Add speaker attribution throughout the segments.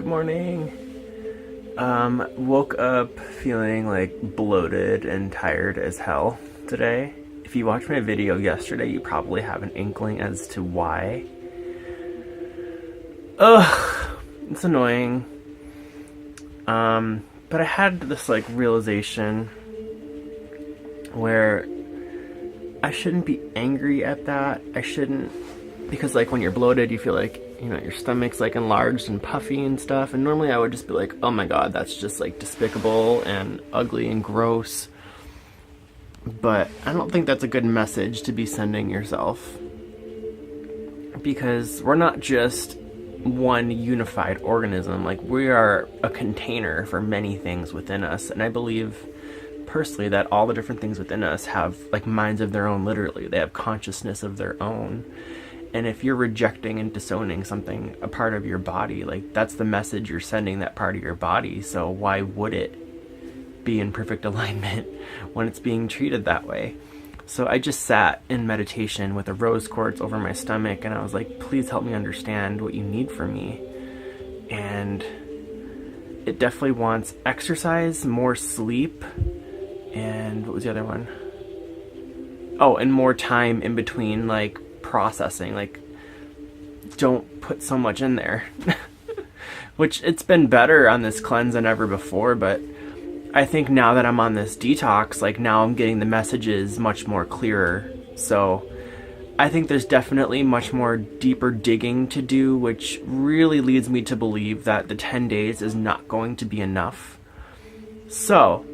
Speaker 1: morning. Woke up feeling like bloated and tired as hell today. If you watched my video yesterday, you probably have an inkling as to why. Ugh, it's annoying. But I had this like realization where I shouldn't be angry at that. I shouldn't, because like when you're bloated, you feel like, your stomach's like enlarged and puffy and stuff. And normally I would just be like, oh my God, that's just like despicable and ugly and gross. But I don't think that's a good message to be sending yourself, because we're not just one unified organism. Like, we are a container for many things within us. And I believe personally that all the different things within us have like minds of their own. Literally, they have consciousness of their own. And if you're rejecting and disowning something, a part of your body, like, that's the message you're sending that part of your body. So why would it be in perfect alignment when it's being treated that way? So I just sat in meditation with a rose quartz over my stomach, and I was like, please help me understand what you need from me. And it definitely wants exercise, more sleep, and what was the other one? Oh, and more time in between, like, processing. Like, don't put so much in there. Which, it's been better on this cleanse than ever before, but I think now that I'm on this detox, like, now I'm getting the messages much more clearer. So I think there's definitely much more deeper digging to do, which really leads me to believe that the 10 days is not going to be enough. So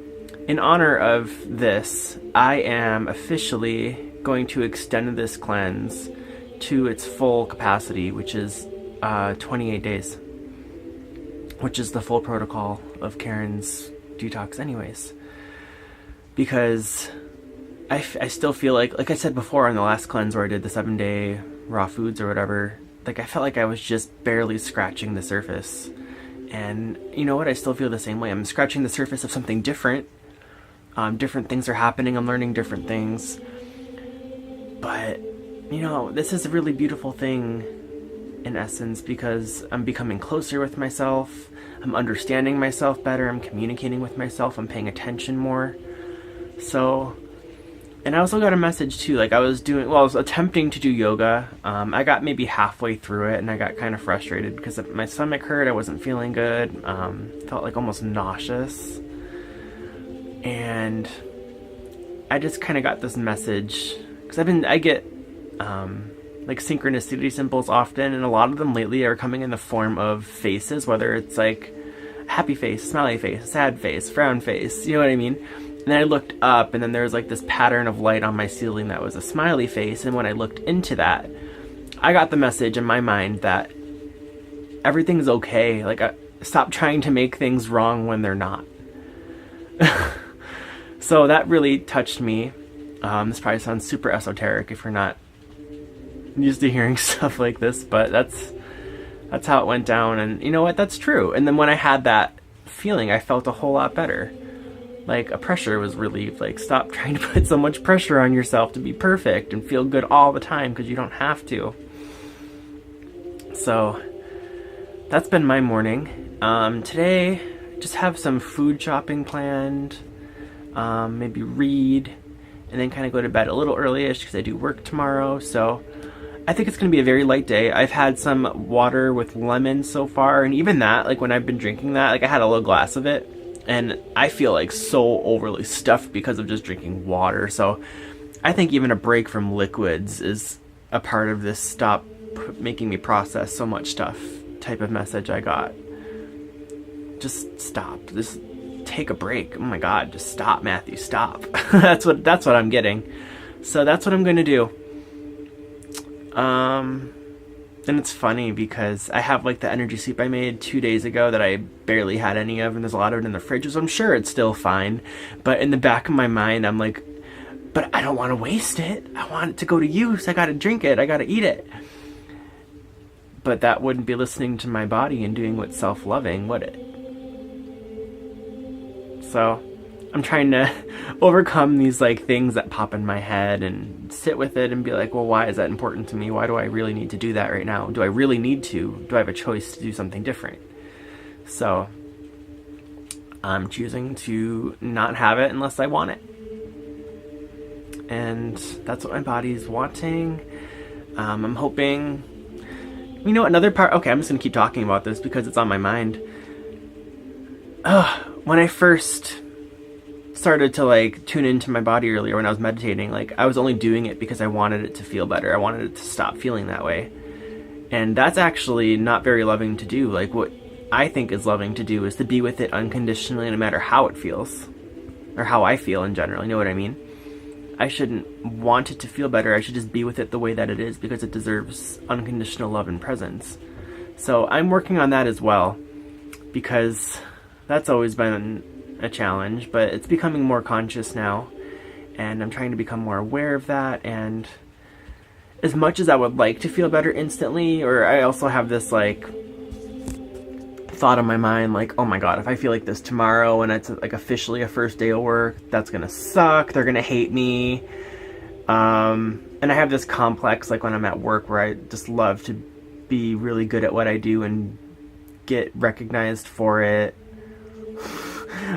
Speaker 1: in honor of this, I am officially going to extend this cleanse to its full capacity, which is 28 days, which is the full protocol of Karen's detox anyways. Because I still feel like I said before on the last cleanse where I did the 7-day raw foods or whatever, like, I felt like I was just barely scratching the surface. And you know what? I still feel the same way. I'm scratching the surface of something different. Different things are happening. I'm learning different things. But, this is a really beautiful thing in essence, because I'm becoming closer with myself. I'm understanding myself better. I'm communicating with myself. I'm paying attention more. So, and I also got a message too. Like, I was attempting to do yoga. I got maybe halfway through it and I got kind of frustrated because my stomach hurt. I wasn't feeling good. Felt like almost nauseous. And I just kind of got this message, because I get like synchronicity symbols often, and a lot of them lately are coming in the form of faces, whether it's like happy face, smiley face, sad face, frown face, you know what I mean? And then I looked up, and then there was like this pattern of light on my ceiling that was a smiley face, and when I looked into that, I got the message in my mind that everything's okay. Like, stop trying to make things wrong when they're not. So that really touched me. This probably sounds super esoteric if you're not used to hearing stuff like this, but that's how it went down. And you know what? That's true. And then when I had that feeling, I felt a whole lot better. Like, a pressure was relieved. Like, stop trying to put so much pressure on yourself to be perfect and feel good all the time, because you don't have to. So that's been my morning. Today, just have some food shopping planned. Maybe read, and then kind of go to bed a little early-ish because I do work tomorrow. So I think it's going to be a very light day. I've had some water with lemon so far, and even that, like, when I've been drinking that, like, I had a little glass of it, and I feel like so overly stuffed because of just drinking water. So I think even a break from liquids is a part of this stop making me process so much stuff type of message I got. Just stop. Just take a break. Oh my God, just stop, Matthew, stop. That's what I'm getting. So that's what I'm going to do. And it's funny because I have like the energy soup I made 2 days ago that I barely had any of, and there's a lot of it in the fridge, so I'm sure it's still fine. But in the back of my mind, I'm like, but I don't want to waste it. I want it to go to use. I got to drink it. I got to eat it. But that wouldn't be listening to my body and doing what's self-loving, would it? So I'm trying to overcome these like things that pop in my head and sit with it and be like, well, why is that important to me? Why do I really need to do that right now? Do I really need to? Do I have a choice to do something different? So I'm choosing to not have it unless I want it. And that's what my body's wanting. I'm hoping, you know, another part, okay, I'm just gonna keep talking about this because it's on my mind. When I first started to like tune into my body earlier when I was meditating, like I was only doing it because I wanted it to feel better. I wanted it to stop feeling that way. And that's actually not very loving to do. Like what I think is loving to do is to be with it unconditionally no matter how it feels. Or how I feel in general, you know what I mean? I shouldn't want it to feel better. I should just be with it the way that it is because it deserves unconditional love and presence. So I'm working on that as well because that's always been a challenge, but it's becoming more conscious now and I'm trying to become more aware of that. And as much as I would like to feel better instantly, or I also have this like thought in my mind like, oh my god, if I feel like this tomorrow and it's like officially a first day of work, that's gonna suck, they're gonna hate me. And I have this complex like when I'm at work where I just love to be really good at what I do and get recognized for it.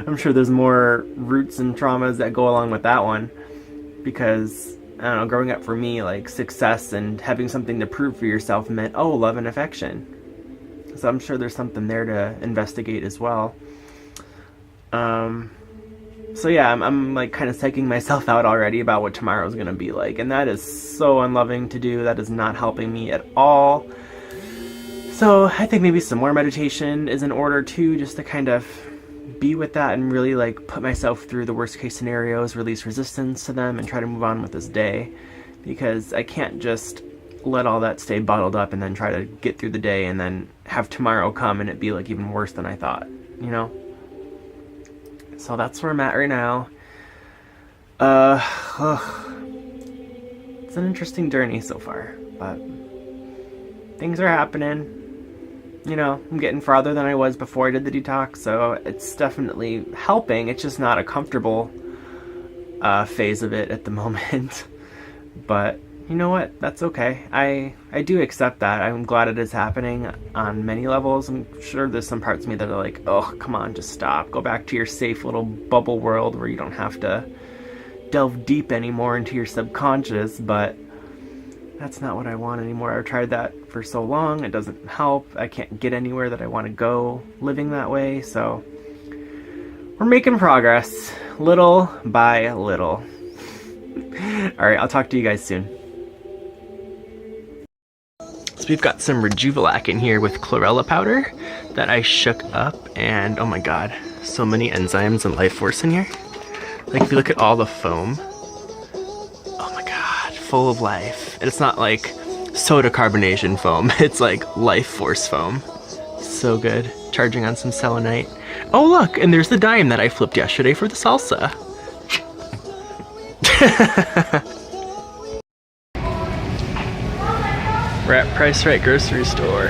Speaker 1: I'm sure there's more roots and traumas that go along with that one because I don't know, growing up for me, like success and having something to prove for yourself meant, oh, love and affection. So I'm sure there's something there to investigate as well. So yeah, I'm like kind of psyching myself out already about what tomorrow's gonna be like, and that is so unloving to do. That is not helping me at all. So I think maybe some more meditation is in order too, just to kind of be with that and really like put myself through the worst case scenarios, release resistance to them, and try to move on with this day, because I can't just let all that stay bottled up and then try to get through the day and then have tomorrow come and it be like even worse than I thought, you know? So that's where I'm at right now. It's an interesting journey so far, but things are happening. You know, I'm getting farther than I was before I did the detox, so it's definitely helping. It's just not a comfortable phase of it at the moment. But you know what? That's okay. I do accept that. I'm glad it is happening on many levels. I'm sure there's some parts of me that are like, oh, come on, just stop. Go back to your safe little bubble world where you don't have to delve deep anymore into your subconscious, but that's not what I want anymore. I've tried that for so long. It doesn't help. I can't get anywhere that I want to go living that way, so we're making progress, little by little. Alright, I'll talk to you guys soon. So we've got some Rejuvelac in here with chlorella powder that I shook up, and oh my god, so many enzymes and life force in here. Like if you look at all the foam, oh my god, full of life. And it's not like soda carbonation foam, it's like life force foam. So good. Charging on some selenite. Oh look, and there's the dime that I flipped yesterday for the salsa. We're at Price Right grocery store.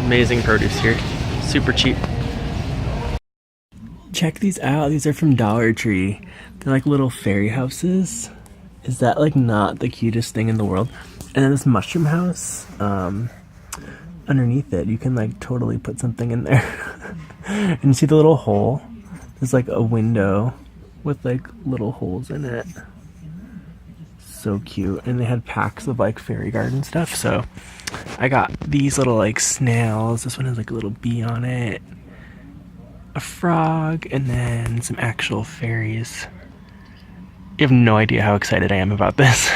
Speaker 1: Amazing produce here. Super cheap. Check these out. These are from Dollar Tree. They're like little fairy houses. Is that like not the cutest thing in the world? And then this mushroom house, underneath it, you can like totally put something in there. And you see the little hole? There's like a window with like little holes in it. So cute. And they had packs of like fairy garden stuff, so I got these little like snails. This one has like a little bee on it, a frog, and then some actual fairies. You have no idea how excited I am about this.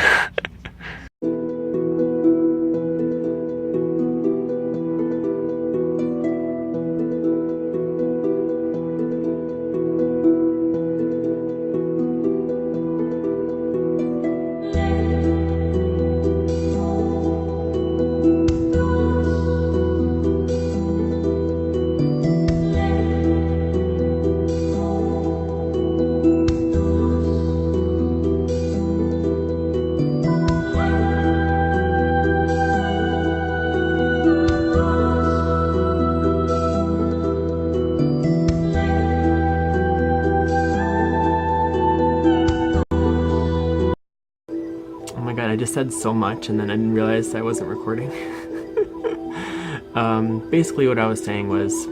Speaker 1: I just said so much and then I didn't realize I wasn't recording. Basically what I was saying was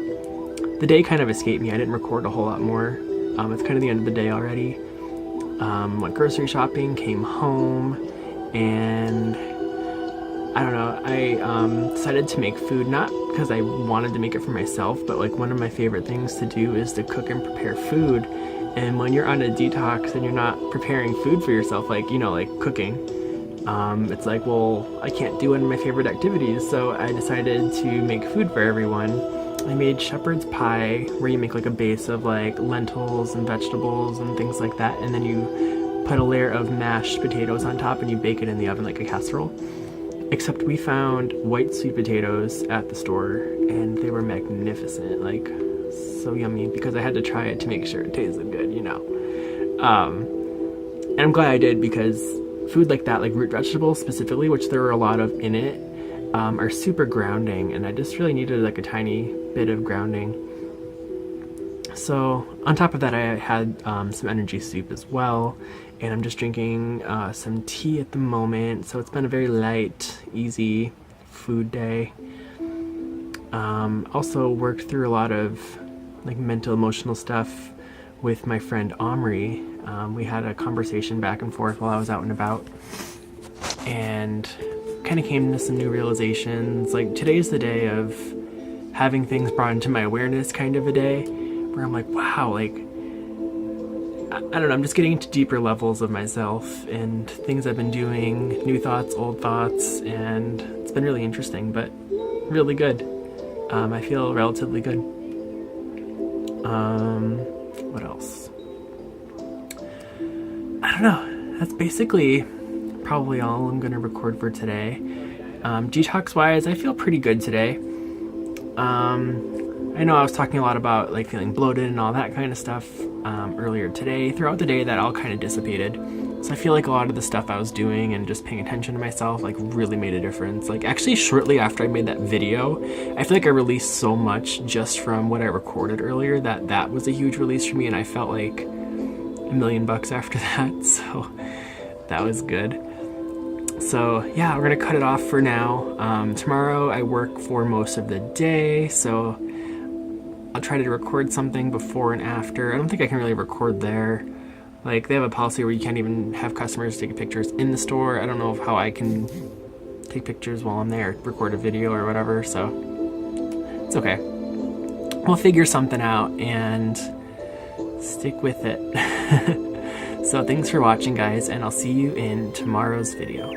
Speaker 1: the day kind of escaped me. I didn't record a whole lot more. It's kind of the end of the day already. Went grocery shopping, came home, and I don't know, I decided to make food, not because I wanted to make it for myself, but like one of my favorite things to do is to cook and prepare food. And when you're on a detox and you're not preparing food for yourself, like, you know, like cooking, it's like, well, I can't do one of my favorite activities, so I decided to make food for everyone. I made shepherd's pie, where you make like a base of like lentils and vegetables and things like that, and then you put a layer of mashed potatoes on top and you bake it in the oven like a casserole. Except we found white sweet potatoes at the store, and they were magnificent, like so yummy, because I had to try it to make sure it tasted good, you know. And I'm glad I did, because food like that, like root vegetables specifically, which there were a lot of in it, are super grounding, and I just really needed like a tiny bit of grounding. So on top of that, I had some energy soup as well, and I'm just drinking some tea at the moment, so it's been a very light, easy food day. Also worked through a lot of like mental, emotional stuff with my friend Omri. We had a conversation back and forth while I was out and about, and kind of came to some new realizations. Like today's the day of having things brought into my awareness, kind of a day where I'm like, wow, like I don't know, I'm just getting into deeper levels of myself and things I've been doing, new thoughts, old thoughts, and it's been really interesting, but really good. I feel relatively good. What else? I don't know. That's basically probably all I'm gonna record for today. Detox wise, I feel pretty good today. I know I was talking a lot about like feeling bloated and all that kind of stuff earlier today. Throughout the day, that all kind of dissipated. So I feel like a lot of the stuff I was doing and just paying attention to myself like really made a difference. Like actually shortly after I made that video, I feel like I released so much just from what I recorded earlier that was a huge release for me, and I felt like $1,000,000 after that, so that was good. So yeah, we're gonna cut it off for now. Tomorrow I work for most of the day, so I'll try to record something before and after. I don't think I can really record there. Like they have a policy where you can't even have customers take pictures in the store. I don't know how I can take pictures while I'm there, record a video or whatever, so it's okay. We'll figure something out and stick with it. So thanks for watching, guys, and I'll see you in tomorrow's video.